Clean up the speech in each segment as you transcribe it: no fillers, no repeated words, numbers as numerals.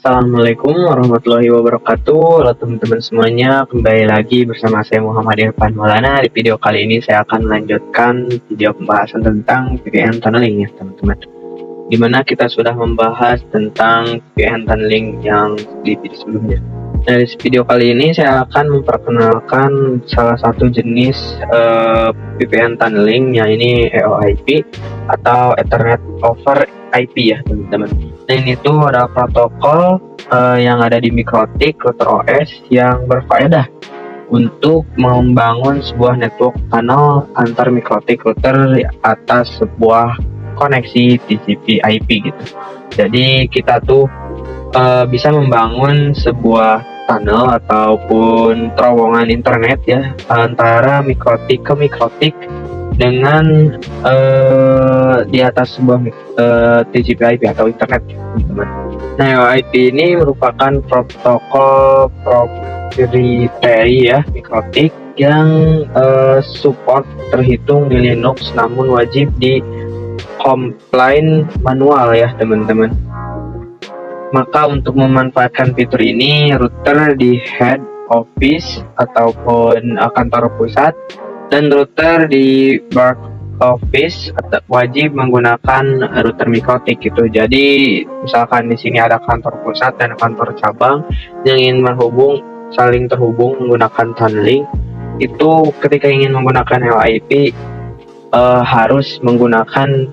Assalamualaikum warahmatullahi wabarakatuh. Halo teman-teman semuanya, kembali lagi bersama saya Muhammad Irfan Maulana. Di video kali ini saya akan melanjutkan video pembahasan tentang VPN tunneling ya teman-teman. Dimana kita sudah membahas tentang VPN tunneling yang di video sebelumnya. Nah, di video kali ini saya akan memperkenalkan salah satu jenis VPN tunneling, yang ini EOIP atau Ethernet over IP ya teman-teman. Nah, ini tuh ada protokol yang ada di MikroTik router OS yang berfaedah untuk membangun sebuah network tunnel antar MikroTik router atas sebuah koneksi TCP IP gitu. Jadi kita tuh bisa membangun sebuah tunnel ataupun terowongan internet ya antara MikroTik ke MikroTik dengan di atas sebuah TCP IP atau internet teman-teman. Nah, EOIP ini merupakan protokol proprietary ya MikroTik yang support terhitung di Linux, namun wajib di compile manual ya teman-teman. Maka untuk memanfaatkan fitur ini, router di head office ataupun kantor pusat dan router di back office wajib menggunakan router MikroTik gitu. Jadi misalkan di sini ada kantor pusat dan kantor cabang yang ingin saling terhubung menggunakan tunneling, itu ketika ingin menggunakan EOIP harus menggunakan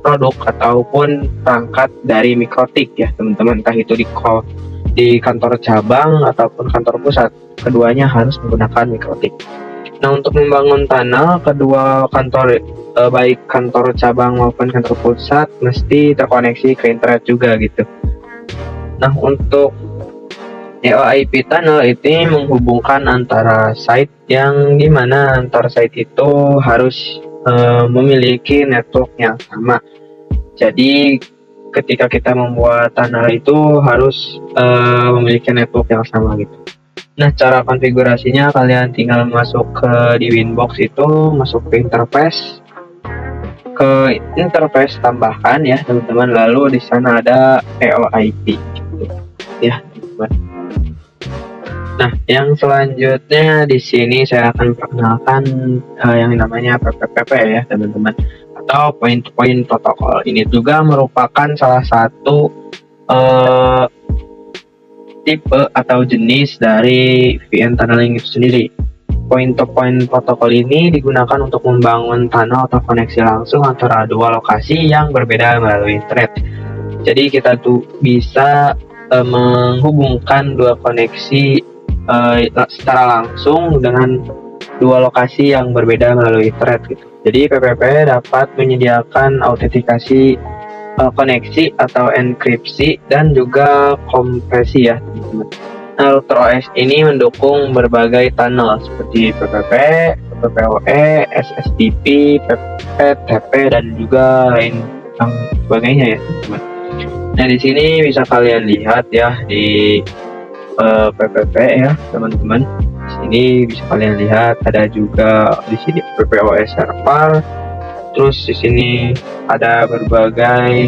produk ataupun perangkat dari MikroTik ya teman-teman, entah itu di kantor cabang ataupun kantor pusat, keduanya harus menggunakan MikroTik. Nah, untuk membangun tunnel kedua kantor, baik kantor cabang maupun kantor pusat, mesti terkoneksi ke internet juga gitu. Nah, untuk EOIP tunnel ini menghubungkan antara site yang dimana antar site itu harus memiliki network yang sama. Jadi ketika kita membuat tunnel itu harus memiliki network yang sama gitu. Nah, cara konfigurasinya kalian tinggal masuk di Winbox itu, masuk ke interface tambahkan ya teman-teman, lalu di sana ada EOIP gitu ya teman-teman. Nah, yang selanjutnya di sini saya akan perkenalkan yang namanya PPPP ya teman-teman, atau point-to-point protokol. Ini juga merupakan salah satu tipe atau jenis dari VPN tunneling itu sendiri. Point-to-point protokol ini digunakan untuk membangun tunnel atau koneksi langsung antara dua lokasi yang berbeda melalui internet. Jadi kita tuh bisa menghubungkan dua koneksi secara langsung dengan dua lokasi yang berbeda melalui internet gitu. Jadi PPP dapat menyediakan autentikasi koneksi atau enkripsi dan juga kompresi ya teman-teman. Nah, router OS ini mendukung berbagai tunnel seperti PPP, PPPoE, SSTP, PPTP dan juga lain yang sebagainya ya teman-teman. Nah, di sini bisa kalian lihat ya di PPP ya teman-teman. Di sini bisa kalian lihat ada juga di sini PPOS server. Terus di sini ada berbagai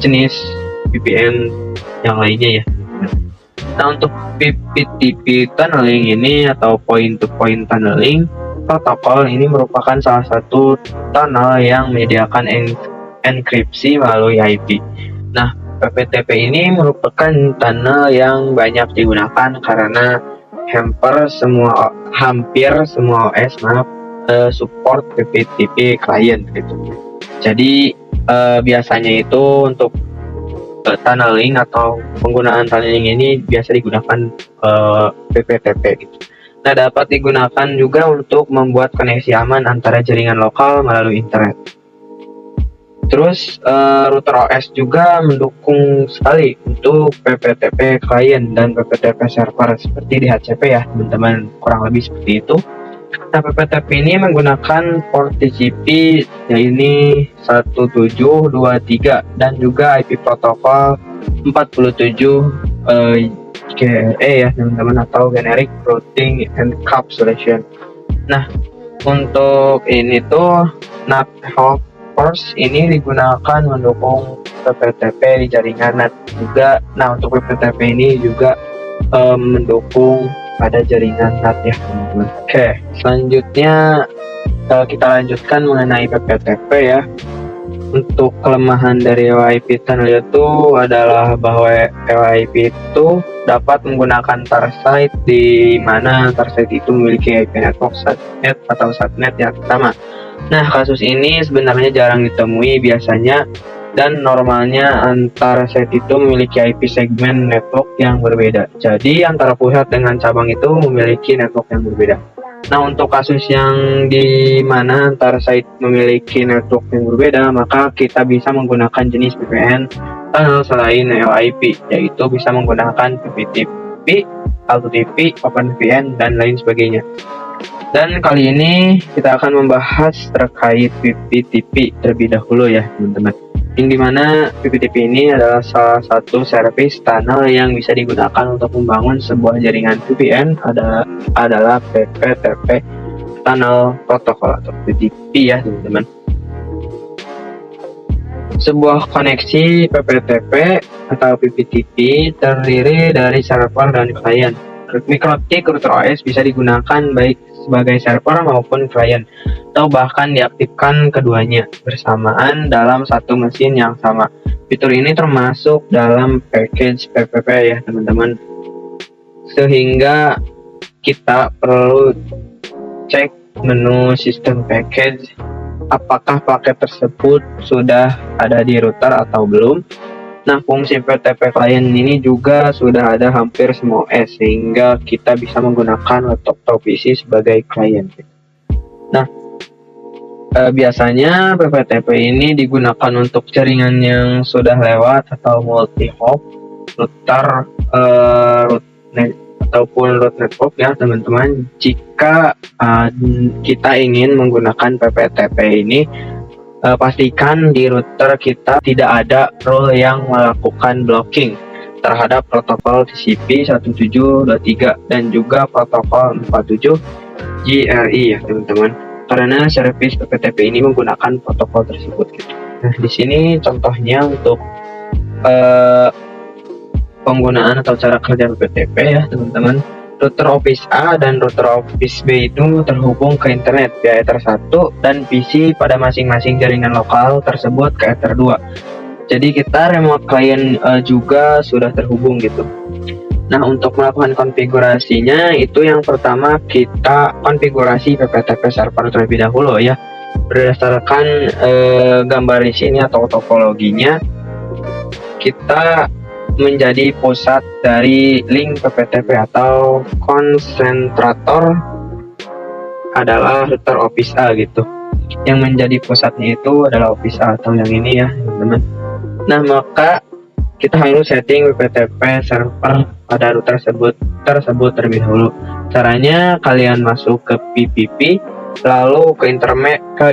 jenis VPN yang lainnya ya. Nah, untuk PPTP tunneling ini atau point-to-point tunneling protokol ini merupakan salah satu tunnel yang menyediakan enkripsi melalui IP. Nah, PPTP ini merupakan tunnel yang banyak digunakan karena hampir semua OS support PPTP client gitu. Jadi biasanya itu untuk tunneling atau penggunaan tunneling ini biasa digunakan PPTP gitu. Nah, dapat digunakan juga untuk membuat koneksi aman antara jaringan lokal melalui internet. Terus router OS juga mendukung sekali untuk PPTP client dan PPTP server seperti di HCP ya teman-teman, kurang lebih seperti itu. Nah, PPTP ini menggunakan port TCP ini 1723 dan juga IP protokol 47 GRE ya teman-teman, atau Generic Routing Encapsulation. Nah, untuk ini tuh NAT Health Force ini digunakan mendukung PPTP di jaringan NAT juga. Nah, untuk PPTP ini juga mendukung pada jaringan NAT ya teman-teman. Oke, selanjutnya kita lanjutkan mengenai PPTP ya. Untuk kelemahan dari WiFi tunnel itu adalah bahwa WiFi itu dapat menggunakan tarsite di mana tarsite itu memiliki IP network SATnet atau SATnet yang sama. Nah, kasus ini sebenarnya jarang ditemui biasanya, dan normalnya antara site itu memiliki IP segmen network yang berbeda. Jadi antara pusat dengan cabang itu memiliki network yang berbeda. Nah, untuk kasus yang di mana antara site memiliki network yang berbeda, maka kita bisa menggunakan jenis VPN tunnel selain LIP, yaitu bisa menggunakan PPTP, AltoTP, OpenVPN, dan lain sebagainya. Dan kali ini kita akan membahas terkait PPTP terlebih dahulu ya teman-teman. Yang dimana PPTP ini adalah salah satu service tunnel yang bisa digunakan untuk membangun sebuah jaringan VPN adalah PPTP tunnel protokol atau PPTP ya teman-teman. Sebuah koneksi PPTP atau PPTP terdiri dari server dan klien. Mikrotik router OS bisa digunakan baik sebagai server maupun klien, atau bahkan diaktifkan keduanya bersamaan dalam satu mesin yang sama. Fitur ini termasuk dalam package PPP ya teman-teman, sehingga kita perlu cek menu sistem package apakah paket tersebut sudah ada di router atau belum. Nah, fungsi PTP klien ini juga sudah ada hampir semua OS, sehingga kita bisa menggunakan laptop atau PC sebagai klien. Nah, biasanya PPTP ini digunakan untuk jaringan yang sudah lewat atau multi-hop, router, root ataupun root network ya teman-teman. Jika kita ingin menggunakan PPTP ini, pastikan di router kita tidak ada rule yang melakukan blocking terhadap protokol TCP 17.3 dan juga protokol 47 GRI ya teman-teman, karena service PPTP ini menggunakan protokol tersebut gitu. Nah, di sini contohnya untuk penggunaan atau cara kerja PPTP ya teman-teman. Router Office A dan router Office B itu terhubung ke internet via Ether 1 dan PC pada masing-masing jaringan lokal tersebut ke Ether 2. Jadi kita remote client juga sudah terhubung gitu. Nah, untuk melakukan konfigurasinya itu yang pertama kita konfigurasi PPTP server terlebih dahulu ya. Berdasarkan gambar di sini atau topologinya, kita menjadi pusat dari link PPTP atau konsentrator adalah router Office A gitu. Yang menjadi pusatnya itu adalah Office A atau yang ini ya teman-teman. Nah, maka kita harus setting PPTP server pada router tersebut terlebih dahulu. Caranya kalian masuk ke PPP, lalu ke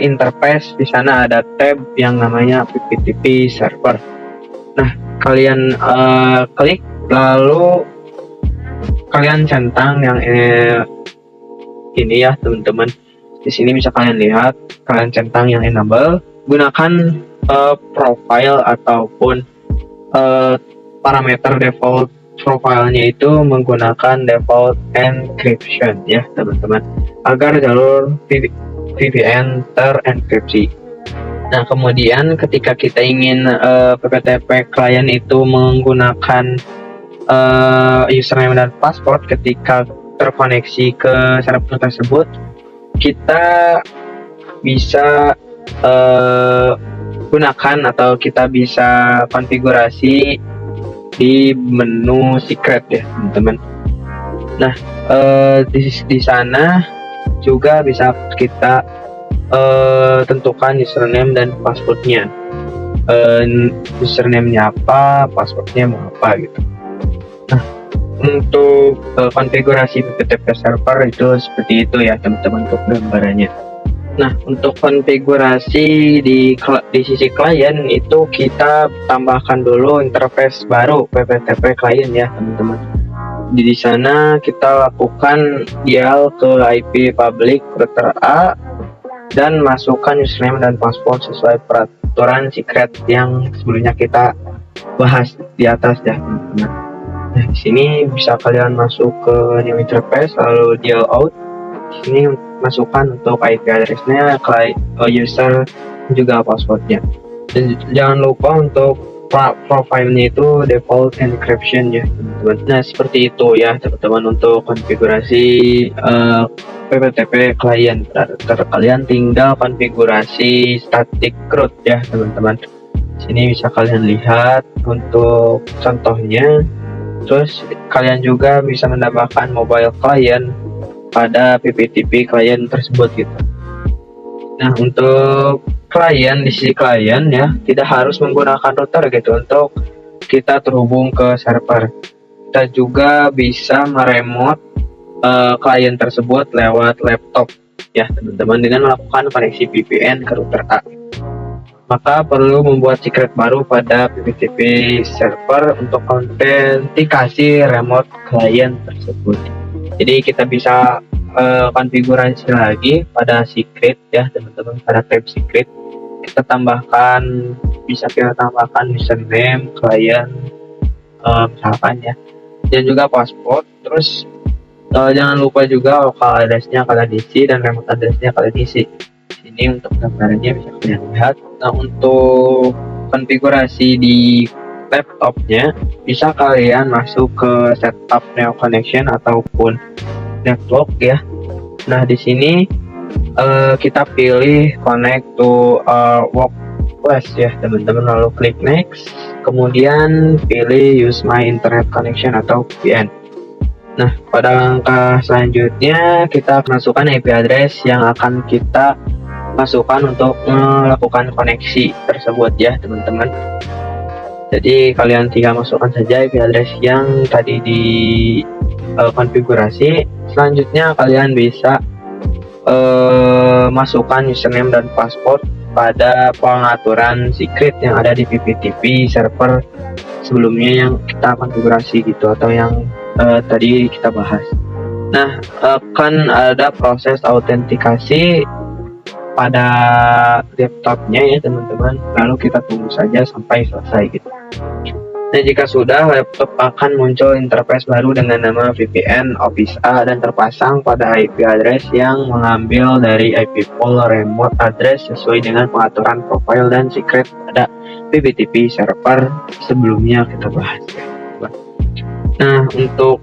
interface. Di sana ada tab yang namanya PPTP server. Nah, kalian klik, lalu kalian centang yang ini ya teman-teman. Di sini bisa kalian lihat, kalian centang yang enable, gunakan profile ataupun parameter default profilenya itu menggunakan default encryption ya teman-teman, agar jalur VPN terenkripsi. Nah, kemudian ketika kita ingin PPTP klien itu menggunakan username dan password ketika terkoneksi ke server tersebut, kita bisa gunakan atau kita bisa konfigurasi di menu secret ya teman-teman. Nah, di sana juga bisa kita tentukan username dan passwordnya. Username-nya apa, passwordnya mau apa gitu. Nah, untuk konfigurasi PPTP server itu seperti itu ya teman-teman untuk gambarannya. Nah, untuk konfigurasi di sisi klien itu kita tambahkan dulu interface baru PPTP klien ya teman-teman. Di sana kita lakukan dial ke IP public router A dan masukkan username dan password sesuai pengaturan secret yang sebelumnya kita bahas di atas ya teman-teman. Nah, di sini bisa kalian masuk ke new interface lalu deal out. Di sini masukkan untuk IP address-nya, user, juga passwordnya. Dan jangan lupa untuk profile-nya itu default encryption ya teman-teman. Nah, seperti itu ya teman-teman untuk konfigurasi PPTP klien. Kalian tinggal konfigurasi static root ya teman-teman. Sini bisa kalian lihat untuk contohnya. Terus kalian juga bisa menambahkan mobile client pada PPTP klien tersebut gitu. Nah, untuk klien di sisi klien ya tidak harus menggunakan router gitu untuk kita terhubung ke server. Kita juga bisa meremote klien tersebut lewat laptop ya teman-teman dengan melakukan koneksi VPN ke router A. Maka perlu membuat secret baru pada PPTP server untuk autentikasi remote client tersebut. Jadi kita bisa konfigurasi lagi pada secret ya teman-teman, pada tab secret kita tambahkan, bisa kita tambahkan username client misalkan ya, dan juga password. Terus jangan lupa juga local address-nya kalian isi dan remote address-nya kalian isi. Ini untuk gambarannya bisa kalian lihat. Nah, untuk konfigurasi di laptopnya bisa kalian masuk ke setup neo connection ataupun network ya. Nah, di sini kita pilih connect to workplace ya teman-teman, lalu klik next, kemudian pilih use my internet connection atau VPN. Nah, pada langkah selanjutnya kita masukkan IP address yang akan kita masukkan untuk melakukan koneksi tersebut ya teman-teman. Jadi kalian tinggal masukkan saja IP address yang tadi di konfigurasi. Selanjutnya kalian bisa masukkan username dan password pada pengaturan secret yang ada di PPTP server sebelumnya yang kita konfigurasi gitu, atau yang tadi kita bahas. Nah, akan ada proses autentikasi pada laptopnya ya teman-teman, lalu kita tunggu saja sampai selesai gitu. Dan jika sudah, laptop akan muncul interface baru dengan nama VPN Office A dan terpasang pada IP address yang mengambil dari IP pool remote address sesuai dengan pengaturan profile dan secret pada PPTP server sebelumnya kita bahas ya. Nah, untuk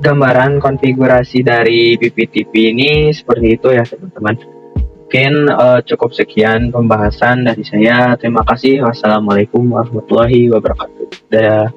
gambaran konfigurasi dari PPTP ini seperti itu ya teman-teman. Mungkin cukup sekian pembahasan dari saya. Terima kasih. Wassalamualaikum warahmatullahi wabarakatuh. Dadah.